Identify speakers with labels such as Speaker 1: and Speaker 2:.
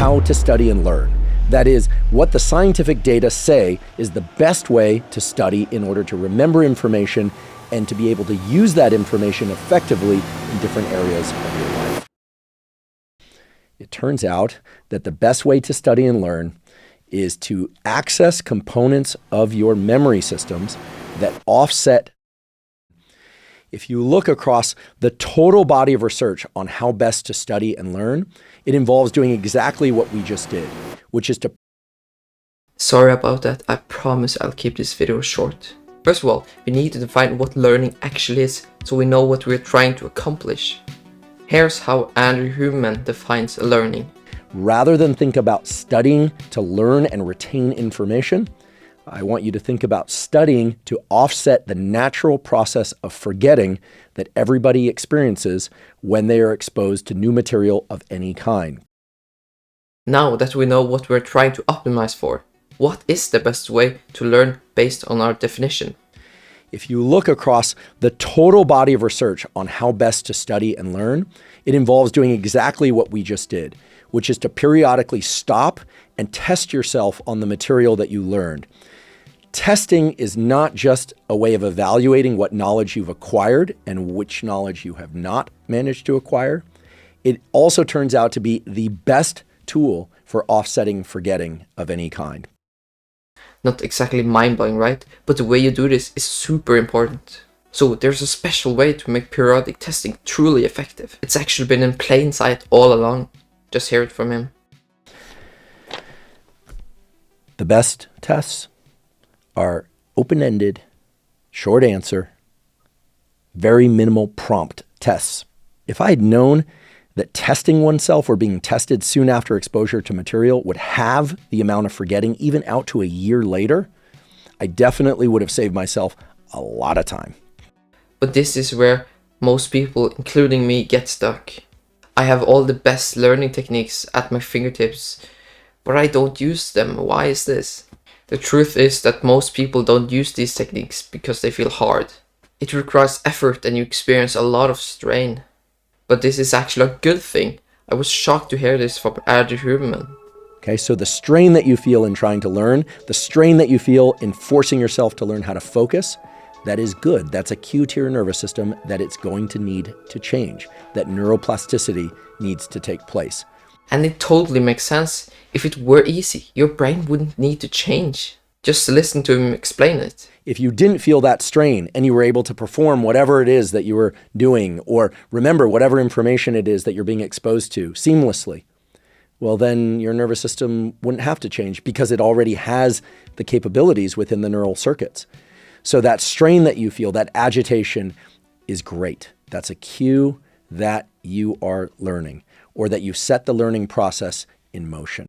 Speaker 1: how to study and learn. That is, what the scientific data say is the best way to study in order to remember information and to be able to use that information effectively in different areas of your life. It turns out that the best way to study and learn is to access components of your memory systems that offset. If you look across the total body of research on how best to study and learn, it involves doing exactly what we just did, which is to...
Speaker 2: Sorry about that, I promise I'll keep this video short. First of all, we need to define what learning actually is, so we know what we're trying to accomplish. Here's how Andrew Huberman defines learning.
Speaker 1: Rather than think about studying to learn and retain information, I want you to think about studying to offset the natural process of forgetting that everybody experiences when they are exposed to new material of any kind.
Speaker 2: Now that we know what we're trying to optimize for, what is the best way to learn based on our definition?
Speaker 1: If you look across the total body of research on how best to study and learn, it involves doing exactly what we just did, which is to periodically stop and test yourself on the material that you learned. Testing is not just a way of evaluating what knowledge you've acquired and which knowledge you have not managed to acquire. It also turns out to be the best tool for offsetting forgetting of any kind.
Speaker 2: Not exactly mind-blowing, right? But the way you do this is super important. So there's a special way to make periodic testing truly effective. It's actually been in plain sight all along. Just hear it from him.
Speaker 1: The best tests are open-ended, short answer, very minimal prompt tests. If I had known that testing oneself or being tested soon after exposure to material would have the amount of forgetting even out to a year later, I definitely would have saved myself a lot of time.
Speaker 2: But this is where most people, including me, get stuck. I have all the best learning techniques at my fingertips, but I don't use them. Why is this? The truth is that most people don't use these techniques because they feel hard. It requires effort and you experience a lot of strain. But this is actually a good thing. I was shocked to hear this from Andrew Huberman.
Speaker 1: Okay, so the strain that you feel in trying to learn, the strain that you feel in forcing yourself to learn how to focus, that is good. That's a cue to your nervous system that it's going to need to change, that neuroplasticity needs to take place.
Speaker 2: And it totally makes sense. If it were easy, your brain wouldn't need to change. Just listen to him explain it.
Speaker 1: If you didn't feel that strain and you were able to perform whatever it is that you were doing or remember whatever information it is that you're being exposed to seamlessly, well, then your nervous system wouldn't have to change because it already has the capabilities within the neural circuits. So that strain that you feel, that agitation, is great. That's a cue that you are learning or that you set the learning process in motion.